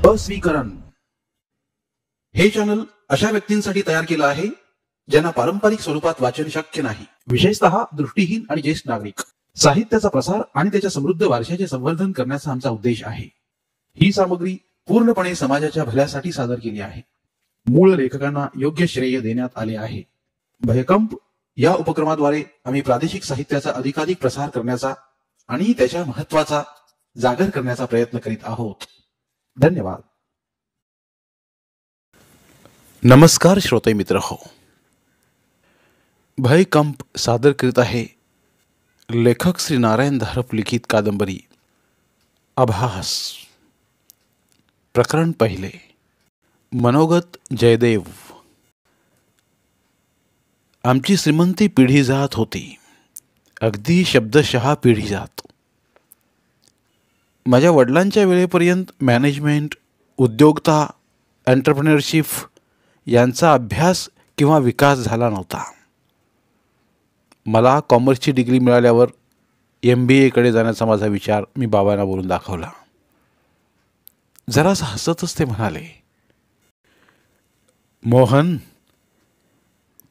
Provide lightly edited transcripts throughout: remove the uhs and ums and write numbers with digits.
अस्वीकरण हे चॅनल अशा व्यक्तींसाठी तयार केलं आहे ज्यांना पारंपरिक स्वरूपात वाचन शक्य नाही, विशेषतः दृष्टीहीन आणि ज्येष्ठ नागरिक. साहित्याचा प्रसार आणि त्याच्या समृद्ध वारशाचे संवर्धन करण्याचा आमचा उद्देश आहे. ही सामग्री पूर्णपणे समाजाच्या भल्यासाठी सादर केली आहे. मूळ लेखकांना योग्य श्रेय देण्यात आले आहे. भयकंप या उपक्रमाद्वारे आम्ही प्रादेशिक साहित्याचा अधिकाधिक प्रसार करण्याचा आणि त्याच्या महत्त्वाचा जागर करण्याचा प्रयत्न करीत आहोत. धन्यवाद. नमस्कार श्रोते मित्र हो, भयकंप सादर करीत आहे लेखक श्री नारायण धारप लिखित कादंबरी आभास. प्रकरण पहिले. मनोगत जयदेव. आमची श्रीमंती पिढी जात होती, अगदी शब्दशः पिढी जात. माझ्या वडिलांच्या वेळेपर्यंत मॅनेजमेंट, उद्योगता, एंटरप्रेन्योरशिप यांचा अभ्यास किंवा विकास झाला नव्हता. मला कॉमर्सची डिग्री मिळाल्यावर MBA जाण्याचा माझा विचार मी बाबांना बोलून दाखवला. जरासा हसतच ते म्हणाले, मोहन,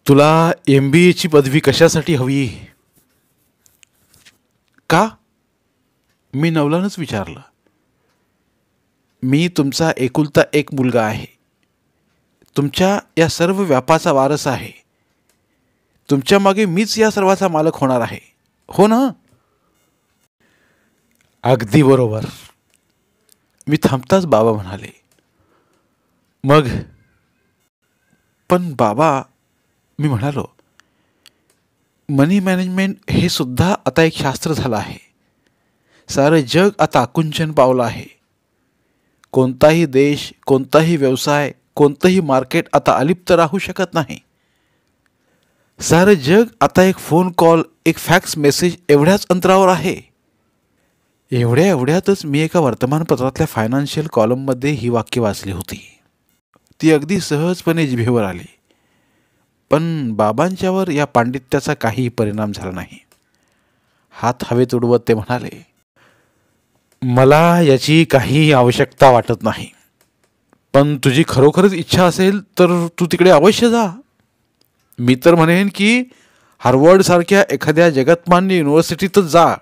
तुला MBA पदवी कशासाठी हवी? का? मी नवलानच विचारलं. मी तुमचा एकुलता एक मुलगा आहे. तुमच्या या सर्व व्यापाचा वारस आहे. तुमच्या मागे मीच या सर्वाचा मालक होणार आहे, हो ना? अगदी बरोबर. मी थांबताच बाबा म्हणाले, मग? पण बाबा, मी म्हणालो, मनी मॅनेजमेंट हे सुद्धा आता एक शास्त्र झालं आहे. सारं जग आता आकुंचन पावलं आहे. कोणताही देश, कोणताही व्यवसाय, कोणतंही मार्केट आता अलिप्त राहू शकत नाही. सारं जग आता एक फोन कॉल, एक फॅक्स मेसेज एवढ्याच अंतरावर आहे. एवढ्यातच मी एका वर्तमानपत्रातल्या फायनान्शियल कॉलममध्ये ही वाक्य वाचली होती. ती अगदी सहजपणे जिभेवर आली. पण बाबांच्यावर या पांडित्याचा काहीही परिणाम झाला नाही. हात हवेत उडवत ते म्हणाले, मला याची काही आवश्यकता वाटत नाही. पण तुझी खरोखरच इच्छा असेल तर तू तिकडे अवश्य जा. मी तर म्हणेन की हार्वर्ड सारख्या एखाद्या जगतमान्य युनिव्हर्सिटीतच जा,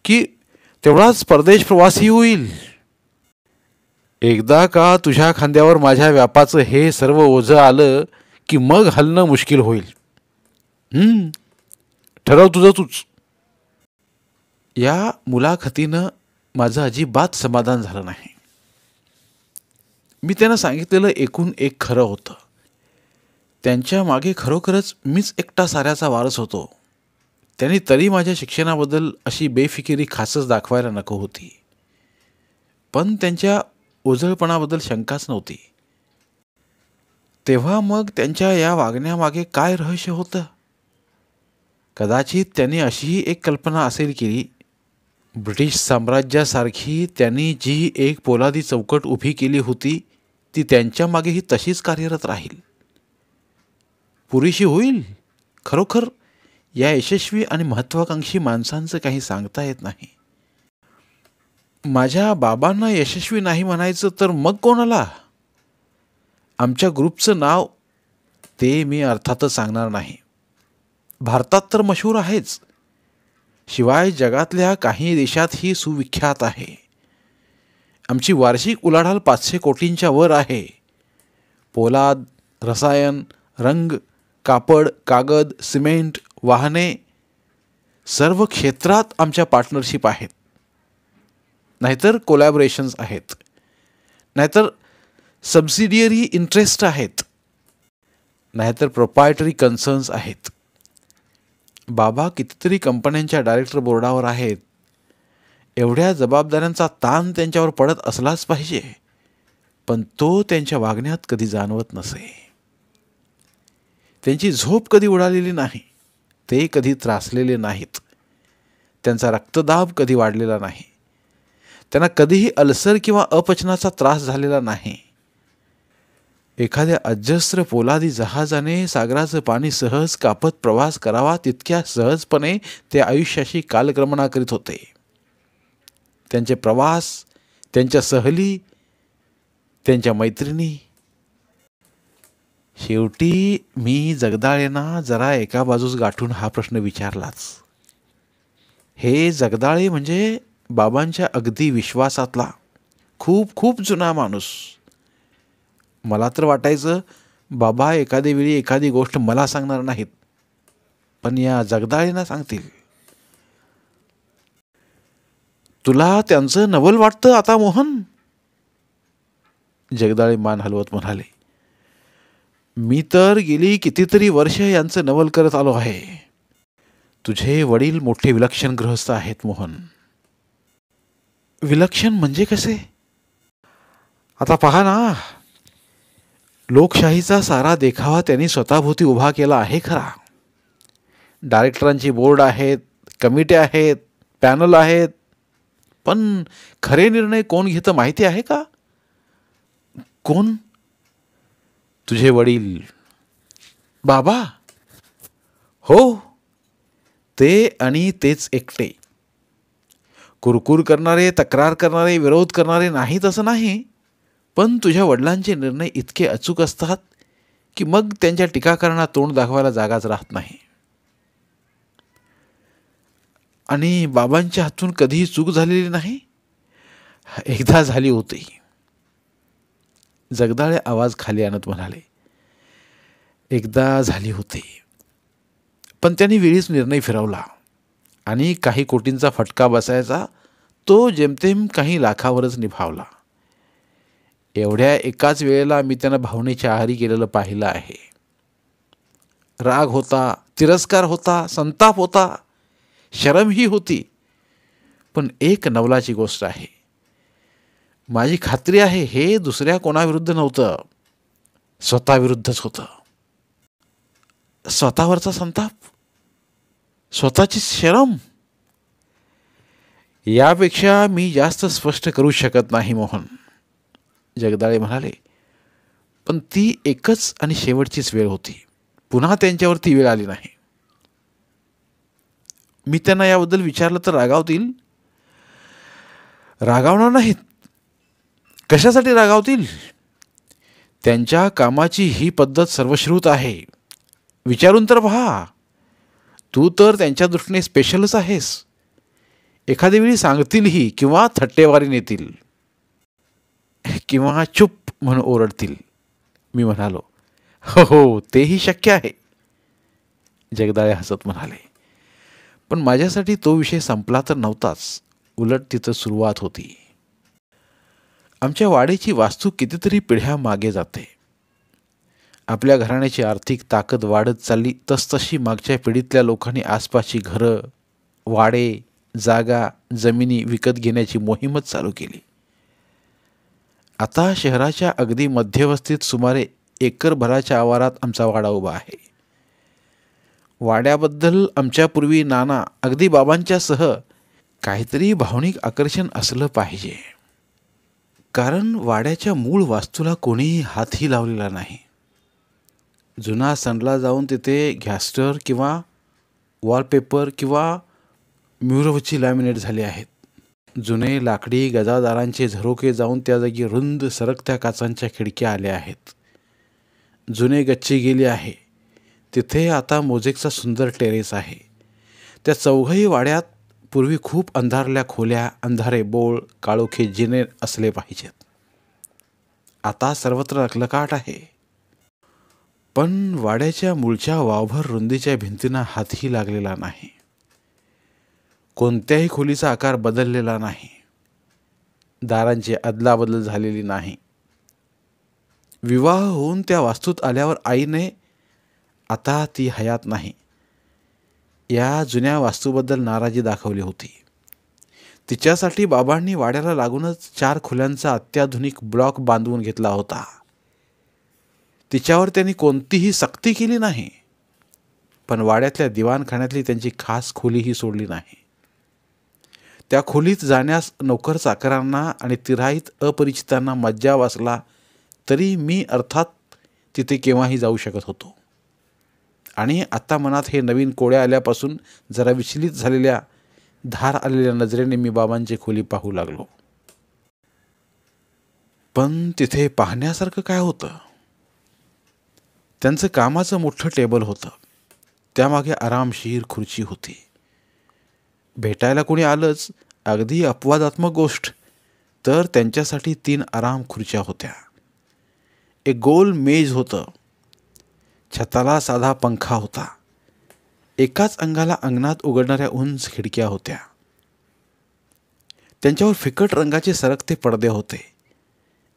की तेवढाच परदेश प्रवासी होईल. एकदा का तुझ्या खांद्यावर माझ्या व्यापाचं हे सर्व ओझं आलं की मग हलणं मुश्किल होईल. ठरव तुझं तूच. या मुलाखतीनं माझं अजिबात समाधान झालं नाही. मी त्यांना सांगितलेलं एकूण एक खरं होतं. त्यांच्या मागे खरोखरच मीच एकटा साऱ्याचा वारस होतो. त्यांनी तरी माझ्या शिक्षणाबद्दल अशी बेफिकिरी खासच दाखवायला नको होती. पण त्यांच्या ओझळपणाबद्दल शंकाच नव्हती. तेव्हा मग त्यांच्या या वागण्यामागे काय रहस्य होतं? कदाचित त्यांनी अशीही एक कल्पना असेल की ब्रिटिश साम्राज्यासारखी त्यांनी जी एक पोलादी चौकट उभी केली होती ती त्यांच्या मागेही तशीच कार्यरत राहील. पुरेशी होईल? खरोखर या यशस्वी आणि महत्त्वाकांक्षी माणसांचं काही सांगता येत नाही. माझ्या बाबांना यशस्वी नाही म्हणायचं तर मग कोणाला? आमच्या ग्रुपचं नाव ते मी अर्थातच सांगणार नाही. भारतात तर मशहूर आहेच, शिवाय जगातल्या काही देशातही सुविख्यात आहे. आमची वार्षिक उलाढाल 500 कोटींच्या वर आहे. पोलाद, रसायन, रंग, कापड, कागद, सिमेंट, वाहने, सर्व क्षेत्रात आमच्या पार्टनरशिप आहेत. नाहीतर कोलॅबोरेशन्स आहेत, नाहीतर सबसिडियरी इंटरेस्ट आहेत, नाहीतर प्रोप्रायटरी कन्सर्न्स आहेत. बाबा कितीतरी कंपन्यांच्या डायरेक्टर बोर्डावर आहेत. एवढ्या जबाबदाऱ्यांचा ताण त्यांच्यावर पडत असलाच पाहिजे, पण तो त्यांच्या वागण्यात कधी जाणवत नसे. त्यांची झोप कधी उडालेली नाही, ते कधी त्रासलेले नाहीत, त्यांचा रक्तदाब कधी वाढलेला नाही, त्यांना कधीही अल्सर किंवा अपचनाचा त्रास झालेला नाही. एखाद्या अजस्त्र पोलादी जहाजाने सागराचं पाणी सहज कापत प्रवास करावा तितक्या सहजपणे ते आयुष्याशी कालक्रमणा करीत होते. त्यांचे प्रवास, त्यांच्या सहली, त्यांच्या मैत्रिणी. शेवटी मी जगदाळेंना जरा एका बाजूस गाठून हा प्रश्न विचारलाच. हे जगदाळे म्हणजे बाबांच्या अगदी विश्वासातला खूप खूप जुना माणूस. मला तर वाटायचं बाबा एखाद्या वेळी एखादी गोष्ट मला सांगणार नाहीत, पण या जगदाळेंना सांगतील. तुला त्यांचं नवल वाटतं आता मोहन? जगदाळे मान हलवत म्हणाले. मी तर गेली कितीतरी वर्ष यांचं नवल करत आलो आहे. तुझे वडील मोठे विलक्षण गृहस्थ आहेत मोहन. विलक्षण म्हणजे कसे? आता पहा ना, लोकशाहीचा सारा देखावा त्यांनी स्वतःभोवती उभा केला आहे खरा. डायरेक्टरांची बोर्ड आहेत, कमिट्या आहेत, पॅनल आहेत, पण खरे निर्णय कोण घेतं माहिती आहे का? कोण? तुझे वडील. बाबा? हो, ते आणि तेच एकटे. कुरकुर करणारे, तक्रार करणारे, विरोध करणारे नाहीत असं नाही, पण तुझ्या वडिलांचे निर्णय इतके अचूक असतात की मग त्यांच्या टीकाकारांना तोंड दाखवायला जागाच राहत नाही. आणि बाबांच्या हातून कधीही चूक झालेली नाही? एकदा झाली होती. जगदाळे आवाज खाली आणत म्हणाले. एकदा झाली होती, पण त्यांनी वेळीच निर्णय फिरवला आणि काही कोटींचा फटका बसायचा तो जेमतेम काही लाखावरच निभावला. एवढ्या एकाच वेळेला मी त्यांना भावनेच्या आहारी गेलेलं पाहिलं आहे. राग होता, तिरस्कार होता, संताप होता, शरमही होती. पण एक नवलाची गोष्ट आहे, माझी खात्री आहे हे दुसऱ्या कोणाविरुद्ध नव्हतं, स्वतःविरुद्धच होतं. स्वतःवरचा संताप, स्वतःची शरम. यापेक्षा मी जास्त स्पष्ट करू शकत नाही मोहन, जगदाळे म्हणाले. पण ती एकच आणि शेवटचीच वेळ होती. पुन्हा त्यांच्यावरती वेळ आली नाही. मी त्यांना याबद्दल विचारलं तर रागावतील? रागावणार नाहीत. कशासाठी रागावतील? त्यांच्या कामाची ही पद्धत सर्वश्रुत आहे. विचारून तर पहा. तू तर त्यांच्या दृष्टीने स्पेशलच आहेस. एखाद्या वेळी सांगतीलही किंवा थट्टेवारी नेतील किंवा चुप म्हणून ओरडतील. मी म्हणालो, हो हो, तेही शक्य आहे. जगदाळे हसत म्हणाले. पण माझ्यासाठी तो विषय संपला तर नव्हताच, उलट तिथं सुरुवात होती. आमच्या वाडीची वास्तू कितीतरी पिढ्या मागे जाते. आपल्या घराण्याची आर्थिक ताकद वाढत चालली तसतशी मागच्या पिढीतल्या लोकांनी आसपासची घरं, वाडे, जागा, जमिनी विकत घेण्याची मोहीमच चालू केली. आता शहराच्या अगदी मध्यवस्तीत सुमारे एकरभराच्या आवारात आमचा वाडा उभा आहे. वाड्याबद्दल आमच्यापूर्वी नाना अगदी बाबांच्यासह काहीतरी भावनिक आकर्षण असलं पाहिजे, कारण वाड्याच्या मूळ वास्तूला कोणीही हातही लावलेला नाही. जुना सणला जाऊन तिथे गॅस्टर किंवा वॉलपेपर किंवा म्युरवची लॅमिनेट झाले आहेत. जुने लाकडी गजादारांचे झरोके जाऊन त्या जागी रुंद सरकत्या काचांच्या खिडक्या आल्या आहेत. जुने गच्ची गेली आहे. तिथे आता मोझेकचा सुंदर टेरेस आहे. त्या चौघही वाड्यात पूर्वी खूप अंधारल्या खोल्या, अंधारे बोळ, काळोखे जिने असले पाहिजेत. आता सर्वत्र अकलकाट आहे. पण वाड्याच्या मूळच्या वावभर रुंदीच्या भिंतींना हातही लागलेला नाही. कोणत्याही खोलीचा आकार बदललेला नाही. दारांची अदलाबदल झालेली नाही. विवाह होऊन त्या वास्तूत आल्यावर आईने, आता ती हयात नाही, या जुन्या वास्तूबद्दल नाराजी दाखवली होती. तिच्यासाठी बाबांनी वाड्याला लागूनच 4 खोल्यांचा अत्याधुनिक ब्लॉक बांधवून घेतला होता. तिच्यावर त्यांनी कोणतीही सक्ती केली नाही, पण वाड्यातल्या दिवाणखान्यातली त्यांची खास खोलीही सोडली नाही. त्या खोलीत जाण्यास नोकर चाकरांना आणि तिराईत अपरिचितांना मज्जाव असला तरी मी अर्थात तिथे केव्हाही जाऊ शकत होतो. आणि आता मनात हे नवीन कोड्या आल्यापासून जरा विचलित झालेल्या, धार आलेल्या नजरेने मी बाबांची खोली पाहू लागलो. पण तिथे पाहण्यासारखं काय होतं? त्यांचं कामाचं मोठं टेबल होतं. त्यामागे आरामशीर खुर्ची होती. भेटायला कोणी आलंच, अगदी अपवादात्मक गोष्ट, तर त्यांच्यासाठी 3 आराम खुर्च्या होत्या. एक गोल मेज होतं. छताला साधा पंखा होता. एकाच अंगाला अंगणात उघडणाऱ्या उंच खिडक्या होत्या. त्यांच्यावर फिकट रंगाचे सरकते पडदे होते.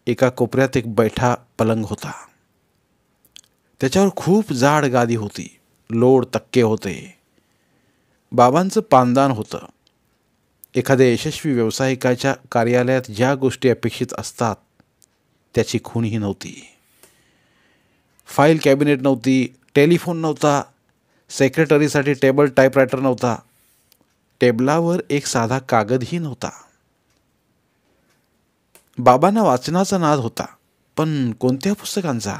एका कोपऱ्यात एक बैठा पलंग होता. त्याच्यावर खूप जाड गादी होती. लोड तक्के होते. बाबांचं पानदान होतं. एखाद्या यशस्वी व्यावसायिकाच्या कार्यालयात ज्या गोष्टी अपेक्षित असतात त्याची खूणही नव्हती. फाईल कॅबिनेट नव्हती. टेलिफोन नव्हता. सेक्रेटरीसाठी टेबल टाईपरायटर नव्हता. टेबलावर एक साधा कागदही नव्हता. बाबांना वाचनाचा नाद होता, पण कोणत्या पुस्तकांचा?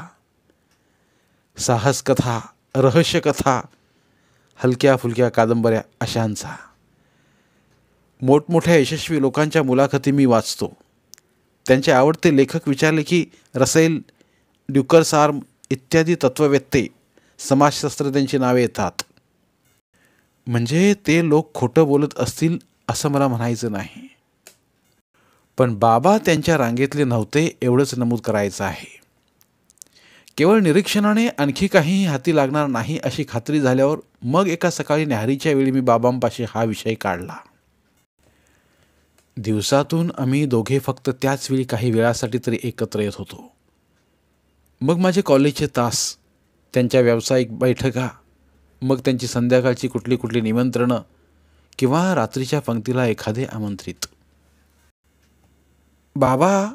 साहसकथा, रहस्यकथा, हलक्या फुलक्या कादंबऱ्या अशांचा. मोठमोठ्या यशस्वी लोकांच्या मुलाखती मी वाचतो. त्यांचे आवडते लेखक विचारले की रसेल, ड्युकर्सार्म इत्यादी तत्ववेत्ते, समाजशास्त्रज्ञांची नावे येतात. म्हणजे ते लोक खोटं बोलत असतील असं मला म्हणायचं नाही, पण बाबा त्यांच्या रांगेतले नव्हते एवढंच नमूद करायचं आहे. केवळ निरीक्षणाने आणखी काहीही हाती लागणार नाही अशी खात्री झाल्यावर मग एका सकाळी न्याहारीच्या वेळी मी बाबांपाशी हा विषय काढला. दिवसातून आम्ही दोघे फक्त त्याच वेळी काही वेळासाठी तरी एकत्र येत होतो. मग माझे कॉलेजचे तास, त्यांच्या व्यावसायिक बैठका, मग त्यांची संध्याकाळची कुठली कुठली निमंत्रणं किंवा रात्रीच्या पंक्तीला एखादे आमंत्रित. बाबा,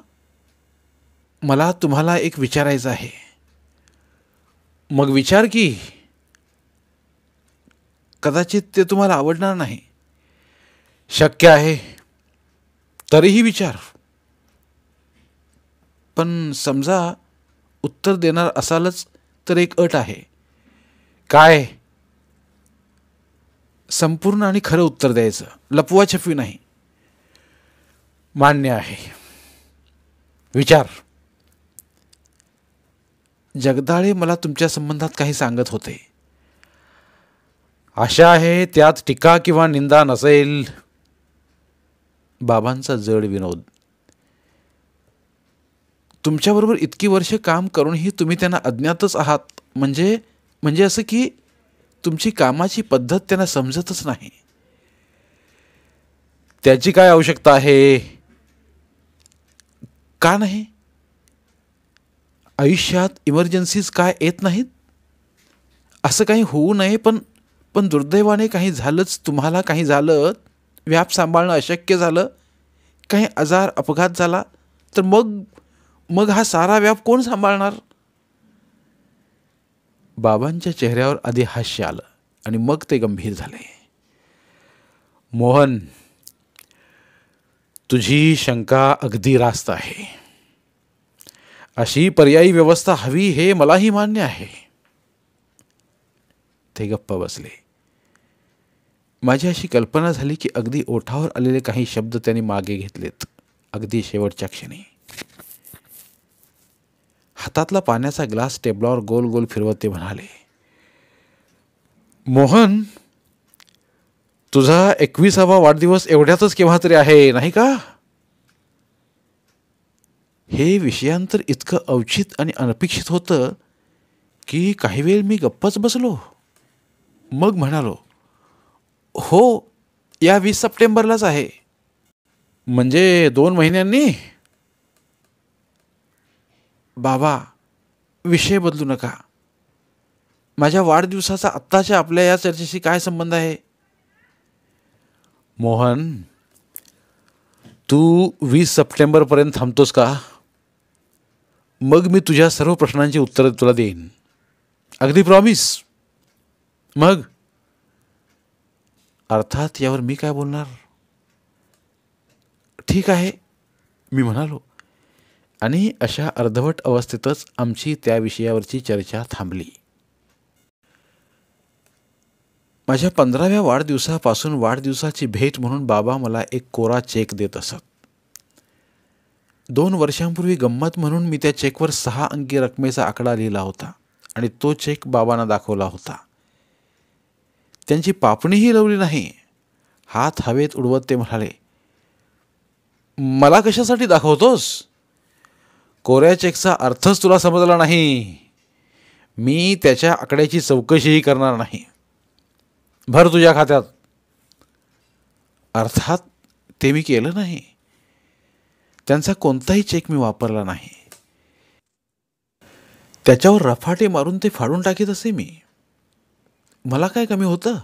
मला तुम्हाला एक विचारायचं आहे. मग विचार की. कदाचित ते तुम्हाला आवडणार नाही. शक्य आहे, तरीही विचार. पण समजा उत्तर देणार असालच तर एक अट आहे. काय? संपूर्ण आणि खरं उत्तर द्यायचं, लपवाछपवी नाही. मान्य आहे. विचार. जगदाळे मला तुमच्या संबंधात काही सांगत होते. आशा आहे त्यात टीका किंवा निंदा नसेल. बाबांचा जड विनोद. तुमच्याबरोबर इतकी वर्ष काम करूनही तुम्ही त्यांना अज्ञातच आहात. म्हणजे असं की तुमची कामाची पद्धत त्यांना समजतच नाही. त्याची काय आवश्यकता आहे? का नाही? आयुष्यात इमर्जन्सीज काय येत नाहीत? असं काही होऊ नये, पण दुर्दैवाने काही झालंच, तुम्हाला काही झालं, व्याप सांभाळणं अशक्य झालं, काही आजार अपघात झाला, तर मग हा सारा व्याप कोण सांभाळणार? बाबांच्या चेहऱ्यावर आधी हास्य आलं आणि मग ते गंभीर झाले. मोहन, तुझी शंका अगदी रास्त आहे. अशी पर्यायी व्यवस्था हवी हे मलाही मान्य आहे. ते गप्प बसले. माझी अशी कल्पना झाली की अगदी ओठावर आलेले काही शब्द त्यांनी मागे घेतलेत. अगदी शेवटच्या क्षणी हातातला पाण्याचा ग्लास टेबलावर गोल गोल फिरवत ते म्हणाले, मोहन, तुझा 21वा वाढदिवस एवढ्यातच केव्हा तरी आहे, नाही का? हे विषयांतर इतकं अवचित आणि अनपेक्षित होतं की काही वेळ मी गप्पच बसलो. मग म्हणालो, हो, या 20 सप्टेंबरलाच आहे. म्हणजे 2 महिन्यांनी? बाबा, विषय बदलू नका. माझ्या वाढदिवसाचा आत्ताच्या आपल्या या चर्चेशी काय संबंध आहे? मोहन, तू 20 सप्टेंबरपर्यंत थांबतोस का? मग मी तुझ्या सर्व प्रश्नांची उत्तरं तुला देईन. अगदी प्रॉमिस. मग अर्थात यावर मी काय बोलणार? ठीक आहे, मी म्हणालो. आणि अशा अर्धवट अवस्थेतच आमची त्या विषयावरची चर्चा थांबली. माझ्या 15व्या वाढदिवसापासून वाढदिवसाची भेट म्हणून बाबा मला एक कोरा चेक देत असत. 2 वर्षांपूर्वी गंमत म्हणून मी त्या चेकवर 6 अंकी रकमेचा आकडा लिहिला होता आणि तो चेक बाबांना दाखवला होता. त्यांची पापणीही लावली नाही. हात हवेत उडवत ते म्हणाले, मला कशासाठी दाखवतोस? कोऱ्या चेकचा अर्थच तुला समजला नाही. मी त्याच्या आकड्याची चौकशीही करणार नाही. भर तुझ्या खात्यात. अर्थात ते मी केलं नाही. त्यांचा कोणताही चेक मी वापरला नाही. त्याच्यावर रफाटे मारून ते फाडून टाकीत असे मी. मला काय कमी होतं?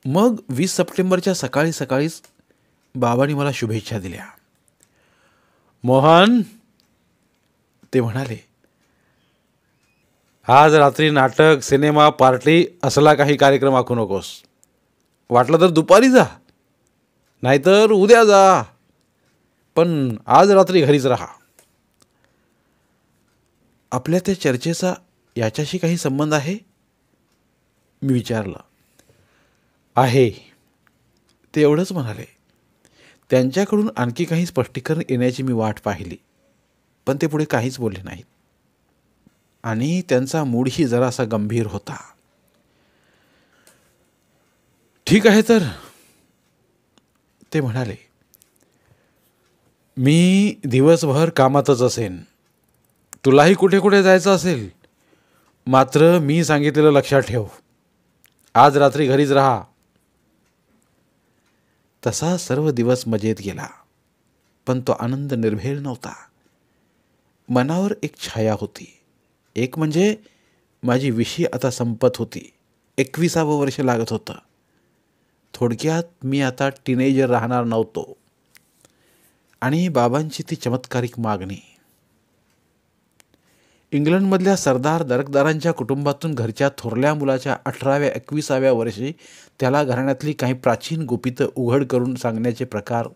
मग 20 सप्टेंबरच्या सकाळी सकाळीच बाबांनी मला शुभेच्छा दिल्या. मोहन, ते म्हणाले, आज रात्री नाटक, सिनेमा, पार्टी असला काही कार्यक्रम आखू नकोस. वाटलं तर दुपारी जा, नाहीतर उद्या जा, पण आज रात्री घरीच राहा. आपल्या त्या चर्चेचा याच्याशी काही संबंध आहे? मी विचारलं. आहे, ते एवढंच म्हणाले. त्यांच्याकडून आणखी काही स्पष्टीकरण येण्याची मी वाट पाहिली, पण ते पुढे काहीच बोलले नाहीत आणि त्यांचा मूडही जरासा गंभीर होता. ठीक आहे तर, ते म्हणाले, मी दिवसभर कामातच असेन. तुलाही कुठे कुठे जायचं असेल, मात्र मी सांगितलेलं लक्षात ठेव. आज रात्री घरीच राहा. तसा सर्व दिवस मजेत गेला, पण तो आनंद निर्भेळ नव्हता. मनावर एक छाया होती. एक म्हणजे माझी विशी आता संपत होती. 21वे वर्ष लागत होतं. थोडक्यात मी आता टीनेजर राहणार नव्हतो. आणि बाबांची ती चमत्कारिक मागणी. इंग्लंडमधल्या सरदार दरकदारांच्या कुटुंबातून घरच्या थोरल्या मुलाच्या 18व्या-21व्या वर्षी त्याला घराण्यातली काही प्राचीन गुपितं उघड करून सांगण्याचे प्रकार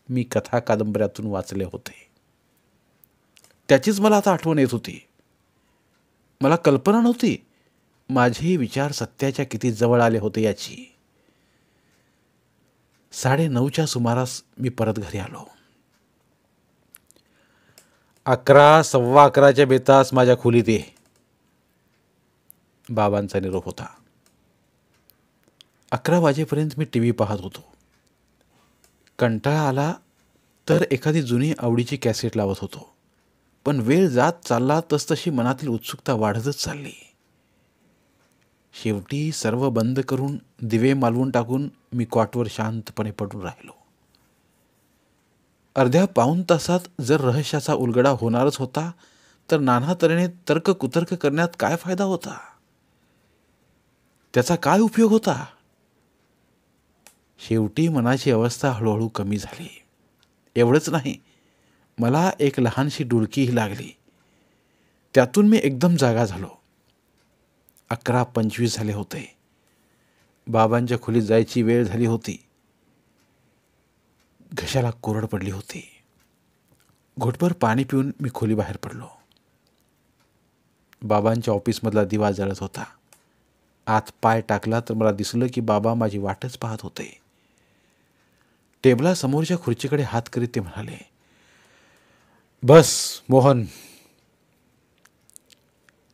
मी कथा कादंबऱ्यातून वाचले होते. त्याचीच मला आता आठवण येत होती. मला कल्पना नव्हती माझे विचार सत्याच्या किती जवळ आले होते याची. 9:30च्या सुमारास मी परत घरी आलो. 11, 11:15च्या बेतास माझ्या खोलीत ये, बाबांचा निरोप होता. 11 वाजेपर्यंत मी टी व्ही पाहत होतो. कंटाळा आला तर एखादी जुनी आवडीची कॅसेट लावत होतो. पण वेळ जात चालला तसतशी मनातील उत्सुकता वाढतच चालली. शेवटी सर्व बंद करून दिवे मालवून टाकून मी कॉटवर शांतपणे पडून राहिलो. अर्ध्या पाऊण तासात जर रहस्याचा उलगडा होणारच होता तर नाना तऱ्हेने तर्क कुतर्क करण्यात काय फायदा होता? त्याचा काय उपयोग होता? शेवटी मनाची अवस्था हळूहळू कमी झाली. एवढंच नाही, मला एक लहानशी डुलकीही लागली. त्यातून मी एकदम जागा झालो. 11:25 झाले होते. बाबांच्या खोलीत जायची वेळ झाली होती. घशाला कोरड पडली होती. घोटभर पाणी पिऊन मी खोलीबाहेर पडलो. बाबांच्या ऑफिसमधला दिवा जळत होता. आत पाय टाकला तर मला दिसलं की बाबा माझी वाटच पाहत होते. टेबलासमोरच्या खुर्चीकडे हात करीत ते म्हणाले, बस मोहन.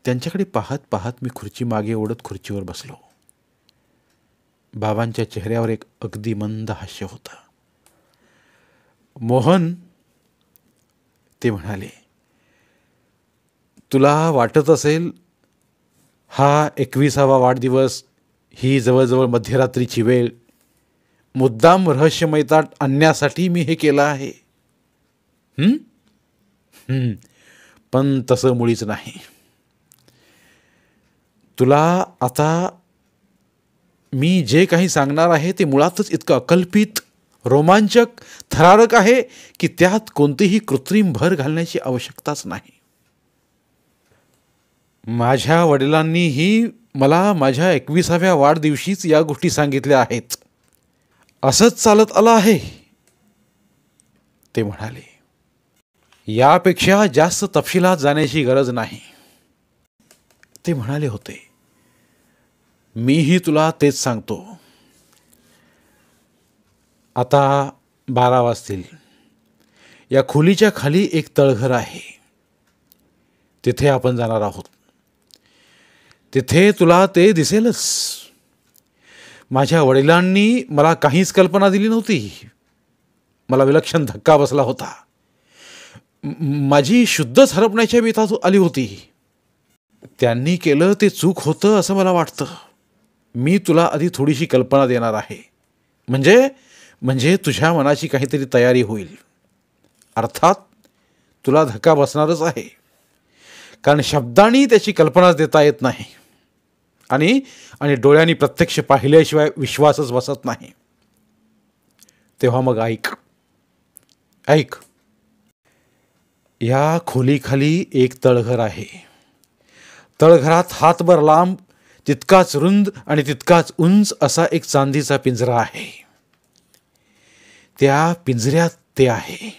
त्यांच्याकडे पाहत पाहत मी खुर्ची मागे ओढत खुर्चीवर बसलो. बाबांच्या चेहऱ्यावर एक अगदी मंद हास्य होतं. मोहन, ते म्हणाले, तुला वाटत असेल हा 21वा वाढदिवस, ही जवळजवळ मध्यरात्रीची वेळ, मुद्दाम रहस्यमयताट आणण्यासाठी मी हे केलं आहे. पण तसं मुळीच नाही. तुला आता मी जे काही सांगणार आहे ते मुळातच इतकं अकल्पित, रोमांचक, थरारक आहे की त्यात कोणतीही कृत्रिम भर घालण्याची आवश्यकताच नाही. माझ्या वडिलांनीही मला माझ्या 21व्या वाढदिवशीच या गोष्टी सांगितल्या आहेत. असंच चालत आलं आहे, ते म्हणाले. यापेक्षा जास्त तपशिलात जाण्याची गरज नाही, ते म्हणाले होते. मीही तुला तेच सांगतो. आता 12 वाजतील. या खोलीच्या खाली एक तळघर आहे. तिथे आपण जाणार आहोत. तिथे तुला ते दिसेलच. माझ्या वडिलांनी मला काहीच कल्पना दिली नव्हती. मला विलक्षण धक्का बसला होता. माझी शुद्धच हरपण्याच्या बेतात आली होती. त्यांनी केलं ते चूक होतं असं मला वाटतं. मी तुला आधी थोडीशी कल्पना देणार आहे, म्हणजे तुझ्या मनाची काहीतरी तयारी होईल. अर्थात तुला धक्का बसणारच आहे, कारण शब्दांनी त्याची कल्पनाच देता येत नाही आणि डोळ्यांनी प्रत्यक्ष पाहिल्याशिवाय विश्वासच बसत नाही. तेव्हा मग ऐक. या खोलीखाली एक तळघर आहे. तळघरात हातभर लांब, तितकाच रुंद आणि तितकाच उंच असा एक चांदीचा पिंजरा आहे. त्या पिंजऱ्यात ते आहे.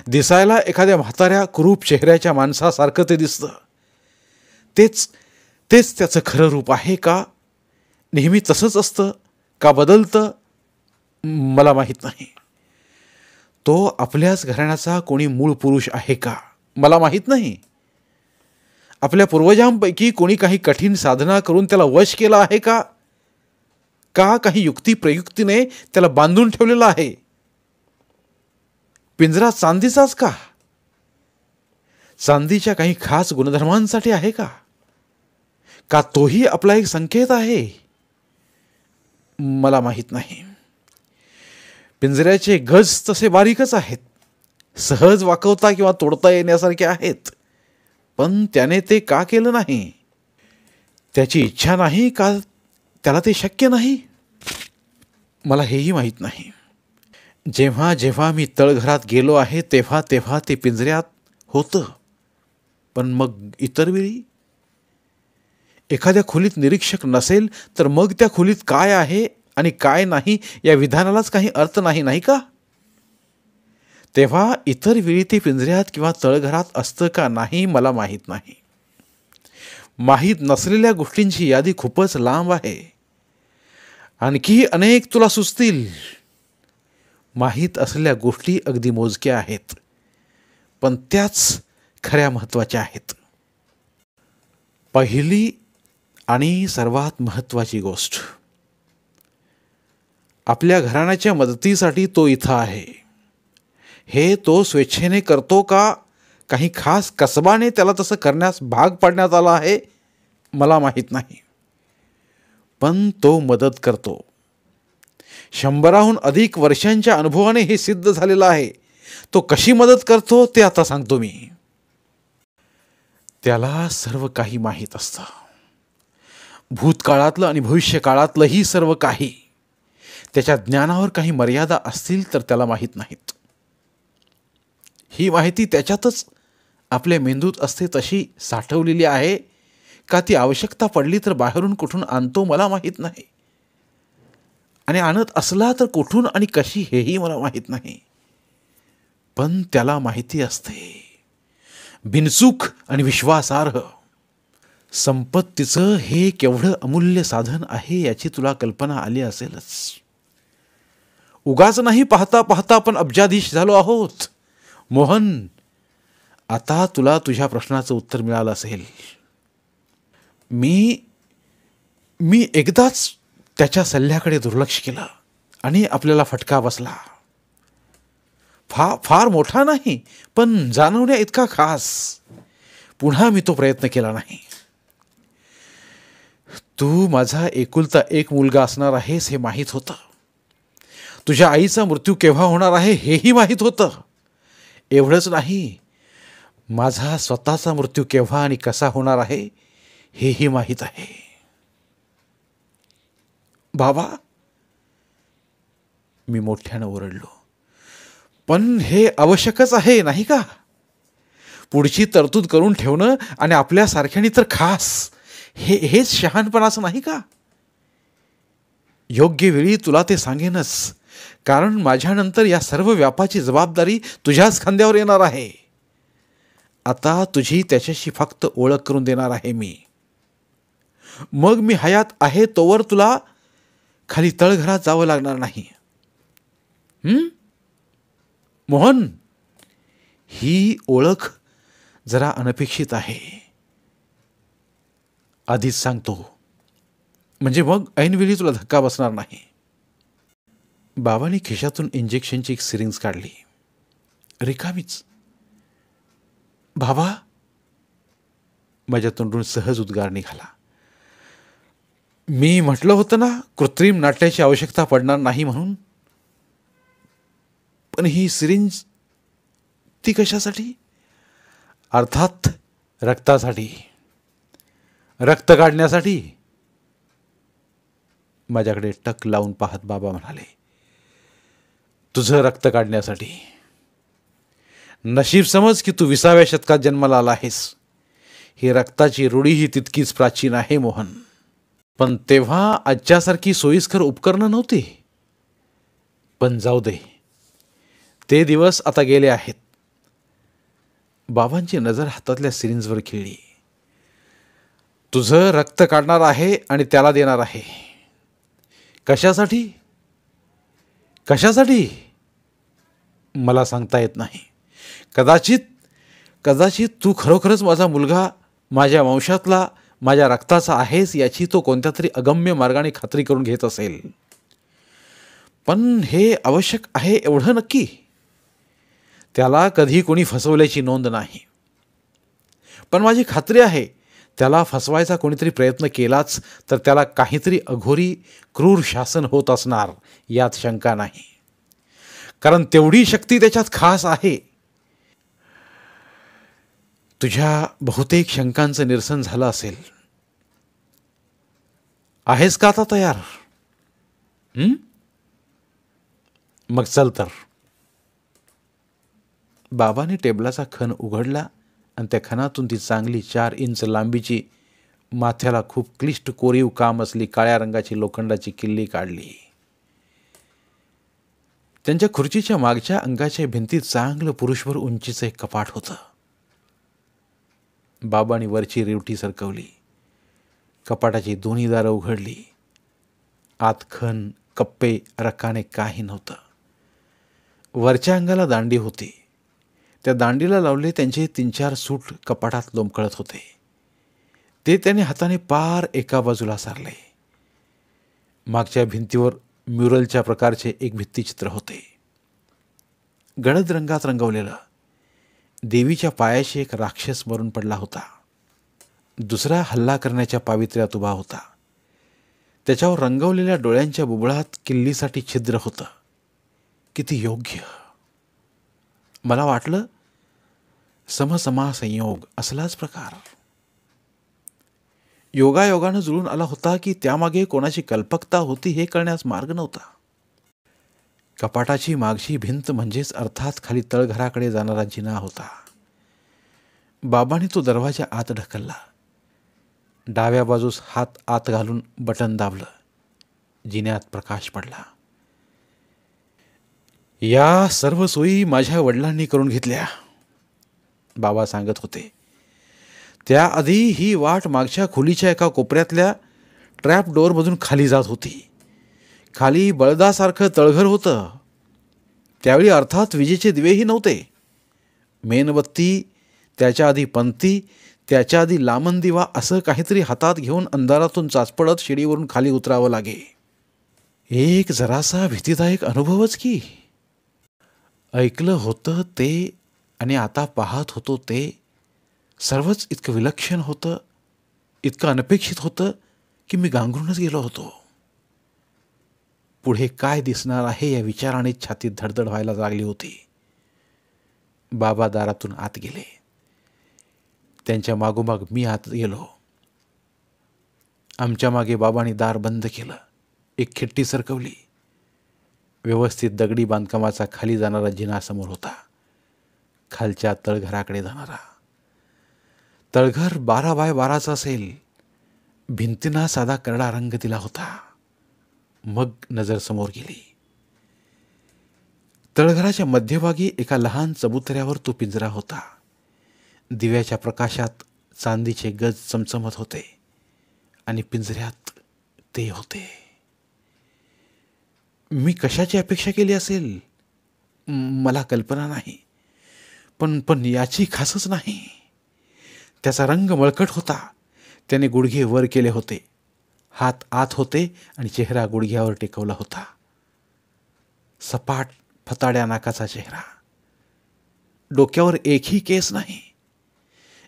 दिसायला एखाद्या म्हाताऱ्या कुरूप चेहऱ्याच्या माणसासारखं ते दिसतं. तेच त्याचं खरं रूप आहे का? नेहमी तसंच असतं का बदलतं? मला माहीत नाही. तो आपल्याच घराण्याचा कोणी मूळ पुरुष आहे का? मला माहीत नाही. आपल्या पूर्वजांपैकी कोणी काही कठीण साधना करून त्याला वश केला आहे का? काही युक्ती प्रयुक्तीने त्याला बांधून ठेवलेला आहे? पिंजरा चांदीचाच का? चांदीच्या काही खास गुणधर्मांसाठी आहे का तोही आपला एक संकेत आहे? मला माहीत नाही. पिंजऱ्याचे गज तसे बारीकच आहेत, सहज वाकवता किंवा तोडता येण्यासारखे आहेत. पण त्याने ते का केलं नाही? त्याची इच्छा नाही का त्याला ते शक्य नाही? मला हेही माहीत नाही. जेव्हा मी तळघरात गेलो आहे तेव्हा ते पिंजऱ्यात होतं. पण मग इतर वेळी एखाद्या खोलीत निरीक्षक नसेल तर मग त्या खोलीत काय आहे आणि काय नाही या विधानालाच काही अर्थ नाही का? तेव्हा इतर वेळी ते पिंजऱ्यात किंवा तळघरात असतं का नाही मला माहीत नाही. माहीत नसलेल्या गोष्टींची यादी खूपच लांब आहे. आणखी अनेक तुला सुचतील. माहीत असलेल्या गोष्टी अगदी मोजक्या आहेत, पण त्याच खऱ्या महत्त्वाच्या आहेत. पहिली आणि सर्वात महत्त्वाची गोष्ट, आपल्या घराण्याच्या मदतीसाठी तो इथं आहे. हे तो स्वेच्छेने करतो का काही खास कसबाने त्याला तसं करण्यास भाग पाडण्यात आला आहे? मला माहीत नाही. पण तो मदत करतो. 100हून अधिक वर्षांच्या अनुभवाने हे सिद्ध झालेलं आहे. तो कशी मदत करतो ते आता सांगतो मी. त्याला सर्व काही माहीत असतं. भूतकाळातलं आणि भविष्यकाळातलंही सर्व काही. त्याच्या ज्ञानावर काही मर्यादा असतील तर त्याला माहीत नाहीत. ही माहिती त्याच्यातच आपल्या मेंदूत असते तशी साठवलेली आहे का ती आवश्यकता पडली तर बाहेरून कुठून आणतो मला माहीत नाही. आणि आणत असला तर कुठून आणि कशी हेही मला माहीत नाही. पण त्याला माहिती असते. बिनचूक आणि विश्वासार्ह. संपत्तीचं हे केवढं अमूल्य साधन आहे याची तुला कल्पना आली असेलच. उगाच नाही पाहता पाहता आपण अब्जाधीश झालो आहोत. मोहन, आता तुला तुझ्या प्रश्नाचं उत्तर मिळालं असेल. मी एकदाच त्याच्या सल्ल्याकडे दुर्लक्ष केलं आणि आपल्याला फटका बसला. फार मोठा नाही, पण जाणवण्या इतका खास. पुन्हा मी तो प्रयत्न केला नाही. तू माझा एकुलता एक मुलगा असणार आहेस हे माहीत होतं. तुझ्या आईचा मृत्यू केव्हा होणार आहे हेही माहीत होतं. एवढंच नाही, माझा स्वतःचा मृत्यू केव्हा आणि कसा होणार आहे हेही माहीत आहे. बाबा, मी मोठ्यानं ओरडलो. पण हे आवश्यकच आहे नाही का? पुढची तरतूद करून ठेवणं आणि आपल्यासारख्यानी तर खास हेच शहाणपणाचं नाही का? योग्य वेळी तुला ते सांगेनच, कारण माझ्यानंतर या सर्व व्यापाची जबाबदारी तुझ्याच खांद्यावर येणार आहे. आता तुझी त्याच्याशी फक्त ओळख करून देणार आहे मी. मग मी हयात आहे तोवर तुला खाली तळघरात जावं लागणार नाही. मोहन, ही ओळख जरा अनपेक्षित आहे, आधीच सांगतो, म्हणजे मग ऐनवेळी तुला धक्का बसणार नाही. बाबांनी खिशातून इंजेक्शनची एक सिरिंज काढली. रिकामीच. बाबा, माझ्या तोंडून सहज उद्गार निघाला. मी म्हटलं होतं ना, कृत्रिम नाट्याची आवश्यकता पडणार नाही म्हणून. पण ही सिरिंज, ती कशासाठी? अर्थात रक्तासाठी, रक्त काढण्यासाठी. माझ्याकडे टक लावून पाहत बाबा म्हणाले, तुझं रक्त काढण्यासाठी. नशीब समज की तू 20व्या शतकात जन्माला आला आहेस. ही रक्ताची रूढीही तितकीच प्राचीन आहे मोहन. पण तेव्हा आजच्यासारखी सोयीस्कर उपकरणं नव्हती. पण जाऊ दे, ते दिवस आता गेले आहेत. बाबांची नजर हातातल्या सिरिंजवर खिळली. तुझं रक्त काढणार आहे आणि त्याला देणार आहे. कशासाठी? कशासाठी मला सांगता येत नाही. कदाचित तू खरोखरच माझा मुलगा, माझ्या वंशातला, माझ्या रक्ताचा आहेस याची तो कोणत्या तरी अगम्य मार्गाने खात्री करून घेत असेल. पण हे आवश्यक आहे एवढं नक्की? त्याला कधी कोणी फसवल्याची नोंद नाही. पण माझी खात्री आहे, त्याला फसवायचा कोणीतरी प्रयत्न केलाच तर त्याला काहीतरी अघोरी क्रूर शासन होत असणार, यात शंका नाही. कारण तेवढी शक्ती त्याच्यात खास आहे. तुझ्या बहुतेक शंकांचं निरसन झालं असेल. आहेस का आता तयार? मग चल तर. बाबाने टेबलाचा खण उघडला आणि त्या खणातून ती चांगली 4 इंच लांबीची, माथ्याला खूप क्लिष्ट कोरीव काम असली काळ्या रंगाची लोखंडाची किल्ली काढली. त्यांच्या खुर्चीच्या मागच्या अंगाच्या भिंतीत चांगलं पुरुषभर उंचीचं एक कपाट होतं. बाबांनी वरची रेवटी सरकवली. कपाटाची दोन्ही दारं उघडली. आत खण, कप्पे, रकाने काही नव्हतं. वरच्या अंगाला दांडी होती. त्या दांडीला लावले त्यांचे 3-4 सूट कपाटात लोंबकळत होते. ते त्याने हाताने पार एका बाजूला सारले. मागच्या भिंतीवर म्युरलच्या प्रकारचे एक भित्तिचित्र होते. गडद रंगात रंगवलेलं. देवीच्या पायाशी एक राक्षस मरून पडला होता. दुसरा हल्ला करण्याच्या पावित्र्यात उभा होता. त्याच्यावर रंगवलेल्या डोळ्यांच्या बुबुळात किल्लीसाठी छिद्र होतं. किती योग्य! मला वाटलं समसमा संयोग असलाच प्रकार योगायोगानं जुळून आला होता की त्यामागे कोणाची कल्पकता होती हे कळण्यास मार्ग नव्हता. कपाटाची मागची भिंत म्हणजेच अर्थात खाली तळघराकडे जाणारा जिना होता. बाबांनी तो दरवाजा आत ढकलला. डाव्या बाजूस हात आत घालून बटन दाबलं. जिन्यात प्रकाश पडला. या सर्व सोयी माझ्या वडिलांनी करून घेतल्या, बाबा सांगत होते. त्याआधी ही वाट मागच्या खोलीच्या एका कोपऱ्यातल्या ट्रॅप डोअरमधून खाली जात होती. खाली बळदासारखं तळघर होतं. त्यावेळी अर्थात विजेचे दिवेही नव्हते. मेणबत्ती, त्याच्या आधी पंथी, त्याच्या आधी लामण दिवा असं काहीतरी हातात घेऊन अंधारातून चाचपडत शिडीवरून खाली उतरावं लागे. एक जरासा भीतीदायक अनुभवच की. ऐकलं होतं ते आणि आता पाहत होतो ते सर्वच इतकं विलक्षण होतं, इतकं अनपेक्षित होतं की मी गांगरूनच गेलो होतो. पुढे काय दिसणार आहे या विचाराने छातीत धडधड व्हायला लागली होती. बाबा दारातून आत गेले. त्यांच्या मागोमाग मी आत गेलो. आमच्या मागे बाबांनी दार बंद केलं. एक खिट्टी सरकवली. व्यवस्थित दगडी बांधकामाचा खाली जाणारा जिना समोर होता. खालच्या तळघराकडे जाणारा. तळघर 12 बाय 12चं असेल. भिंतींना साधा करडा रंग दिला होता. मग नजर समोर गेली. तळघराच्या मध्यभागी एका लहान चबुतऱ्यावर तो पिंजरा होता. दिव्याच्या प्रकाशात चांदीचे गज चमचमत होते आणि पिंजऱ्यात ते होते. मी कशाची अपेक्षा केली असेल? मला कल्पना नाही, पण पण याची खासच नाही. त्याचा रंग मळकट होता. त्याने गुडघे वर केले होते, हात आत होते आणि चेहरा गुडघ्यावर टेकवला होता. सपाट फताड्या नाकाचा चेहरा, डोक्यावर एकही केस नाही.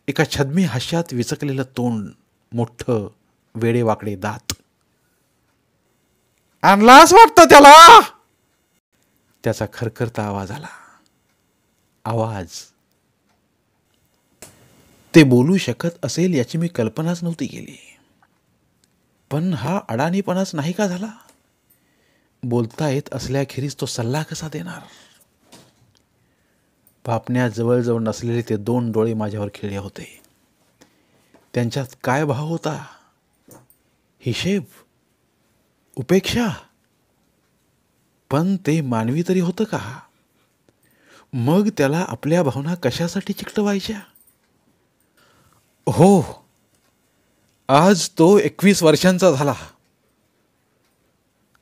एका छद्मी हास्यात विचकलेलं तोंड, मोठं वेडेवाकडे दात. आणलास वाटतं त्याला, त्याचा खरखरता आवाज आला. आवाज ते बोलू शकत असेल याची मी कल्पनाच नव्हती केली. पण हा अडाणीपणाच नाही का झाला? बोलता येत असल्याखेरीज तो सल्ला कसा देणार? पापण्या जवळजवळ नसलेले ते 2 डोळे माझ्यावर खिळले होते. त्यांच्यात काय भाव होता? हिशेब, उपेक्षा? पण ते मानवी तरी होतं का? मग त्याला आपल्या भावना कशासाठी चिकटवायच्या? हो, आज तो 21 वर्षांचा झाला.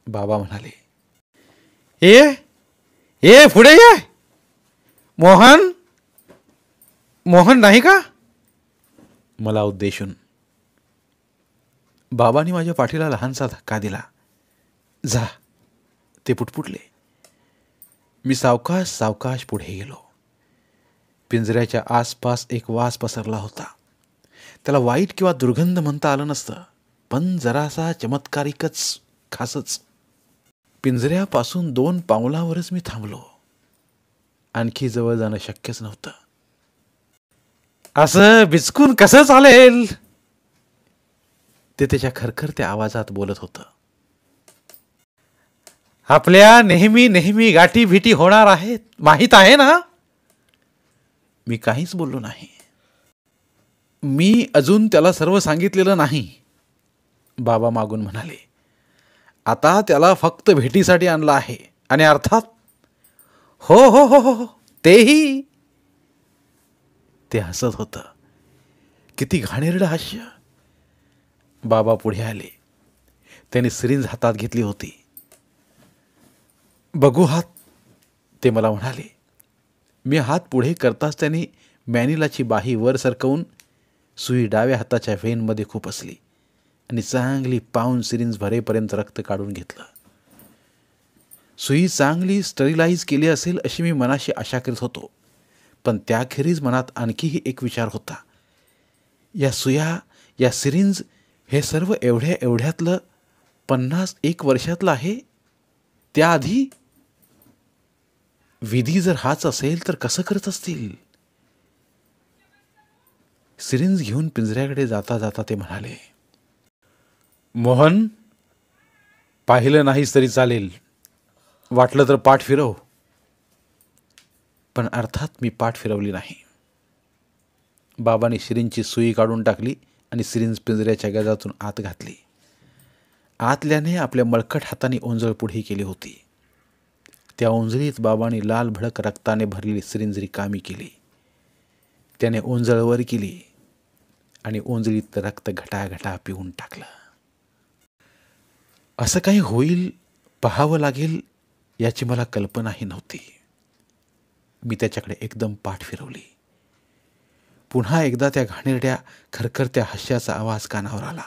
बाबा म्हणाले, ये पुढे ये. मोहन, मोहन नाही का? मला उद्देशून बाबांनी माझ्या पाठीला लहानसा धक्का दिला. जा, ते पुटपुटले. मी सावकाश सावकाश पुढे गेलो. पिंजऱ्याच्या आसपास एक वास पसरला होता. त्याला वाईट किंवा दुर्गंध म्हणता आलं नसतं, पण जरासा चमत्कारिकच, खासच. पिंजऱ्यापासून 2 पावलावरच मी थांबलो. आणखी जवळ जाणं शक्यच नव्हतं. असं बिचकून कसं चालेल? ते त्याच्या खरखरत्या आवाजात बोलत होतं. आपल्या नेहमी नेहमी गाठी भेटी होणार आहेत, माहीत आहे ना? मी काहीच बोललो नाही. मी अजून त्याला सर्व सांगितलेलं नाही, बाबा मागून म्हणाले. आता त्याला फक्त भेटीसाठी आणलं आहे. आणि अर्थात हो हो हो हो तेही. ते हसत होतं. किती घाणेरडं हास्य. बाबा पुढे आले. त्याने सिरिंज हातात घेतली होती. बघू हात, ते मला म्हणाले. मी हात पुढे करताच त्याने मॅनिलाची बाही वर सरकवून सुई डाव्या हाताच्या व्हेनमध्ये खुपसली आणि चांगली पाऊन सिरिंज भरेपर्यंत रक्त काढून घेतलं. सुई चांगली स्टरिलाइज केली असेल अशी मी मनाशी आशा करीत होतो. पण त्याखेरीज मनात आणखीही एक विचार होता. या सुया, या सिरिंज, हे सर्व एवढ्यातलं 51 वर्षातलं आहे. त्याआधी विधी जर हाच असेल तर कसं करत असतील? सिरिंज घेऊन पिंजऱ्याकडे जाता जाता ते म्हणाले, मोहन, पाहिलं नाहीस तरी चालेल, वाटलं तर पाठ फिरव. पण अर्थात मी पाठ फिरवली नाही. बाबांनी सिरिंजची सुई काढून टाकली आणि सिरिंज पिंजऱ्याच्या गजातून आत घातली. आतल्याने आपल्या मळकट हाताने ओंजळ पुढे केली होती. त्या ओंजळीत बाबांनी लाल भडक रक्ताने भरलेली सिरिंज रिकामी केली. त्याने ओंजळ वर केली आणि ओंजळीत रक्त घटाघटा पिऊन टाकलं. असं काही होईल, पाहावं लागेल याची मला कल्पनाही नव्हती. मी त्याच्याकडे एकदम पाठ फिरवली. पुन्हा एकदा त्या घाणेरड्या खरखरत्या हास्याचा आवाज कानावर आला.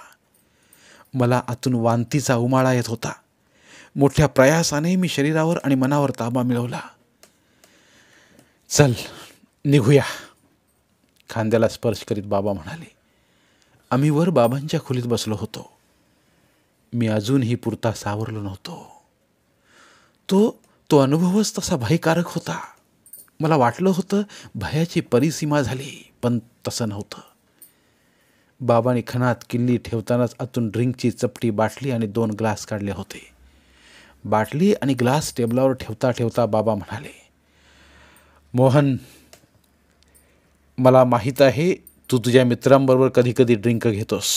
मला आतून वांतीचा उमाळा येत होता. मोठ्या प्रयासाने मी शरीरावर आणि मनावर ताबा मिळवला. चल निघूया, खांद्याला स्पर्श करीत बाबा म्हणाले. आम्ही वर बाबांच्या खोलीत बसलो होतो. मी अजूनही पुरता सावरलो नव्हतो. तो अनुभवच तसा भयकारक होता. मला वाटलं होतं भयाची परिसीमा झाली, पण तसं नव्हतं. बाबांनी खणात किल्ली ठेवतानाच आतून ड्रिंकची चपटी, बाटली आणि 2 ग्लास काढले होते. बाटली आणि ग्लास टेबलावर ठेवता ठेवता बाबा म्हणाले, मोहन, मला माहीत आहे तू तुझ्या मित्रांबरोबर कधी कधी ड्रिंक घेतोस.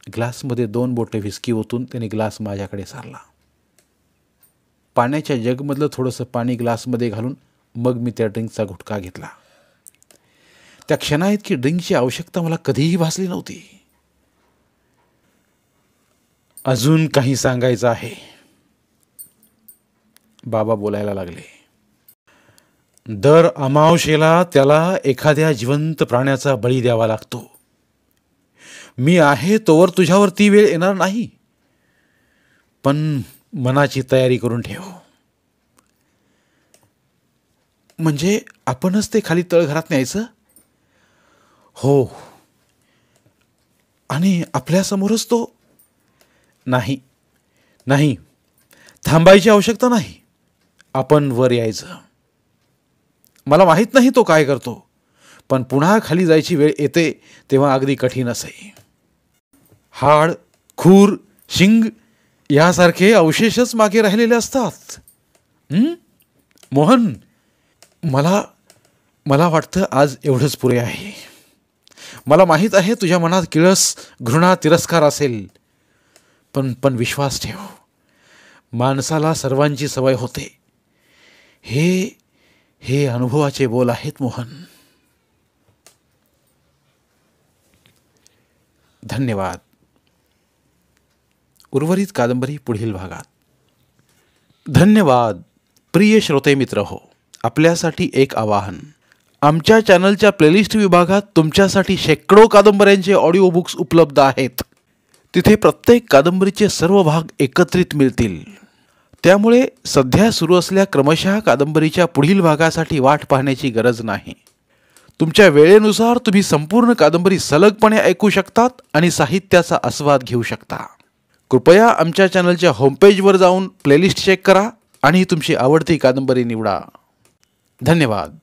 ग्लासमध्ये 2 बोटे व्हिस्की ओतून त्याने ग्लास माझ्याकडे सारला. पाण्याच्या जगमधलं थोडंसं पाणी ग्लासमध्ये घालून मग मी त्या ड्रिंकचा घुटका घेतला. त्या क्षणाइतकी ड्रिंकची आवश्यकता मला कधीही भासली नव्हती. अजून काही सांगायचं आहे? बाबा बोलायला लागले. दर अमावशेला त्याला एखाद्या जिवंत प्राण्याचा बळी द्यावा लागतो. मी आहे तोवर तुझ्यावर ती वेळ येणार नाही, पण मनाची तयारी करून ठेव. म्हणजे आपणच ते खाली तळघरात न्यायचं? हो. आणि आपल्यासमोरच तो? नाही नाही, थांबायची आवश्यकता नाही. आपण वर यायचं. मला माहीत नाही तो काय करतो, पण पुन्हा खाली जायची वेळ येते तेव्हा अगदी कठीण असे. हाड, खूर, शिंग यासारखे अवशेषच मागे राहिलेले असतात. मोहन, मला वाटतं आज एवढंच पुरे आहे. मला माहीत आहे तुझ्या मनात किळस, घृणा, तिरस्कार असेल, पण विश्वास ठेव. माणसाला सर्वांची सवय होते. हे अनुभवाचे बोल आहेत मोहन. धन्यवाद. उर्वरित कादंबरी पुढील भागात. धन्यवाद. प्रिय श्रोते मित्र हो, आपल्यासाठी एक आवाहन. आमच्या चॅनलच्या प्लेलिस्ट विभागात तुमच्यासाठी शेकडो कादंबऱ्यांचे ऑडिओ बुक्स उपलब्ध आहेत. तिथे प्रत्येक कादंबरीचे सर्व भाग एकत्रित मिळतील. त्यामुळे सध्या सुरू असलेल्या क्रमशः कादंबरीच्या पुढील भागासाठी वाट पाहण्याची गरज नाही. तुमच्या वेळेनुसार तुम्ही संपूर्ण कादंबरी सलगपणे ऐकू शकतात आणि साहित्याचा आस्वाद घेऊ शकता. कृपया आमच्या चॅनलच्या होमपेजवर जाऊन प्लेलिस्ट चेक करा आणि तुमची आवडती कादंबरी निवडा. धन्यवाद.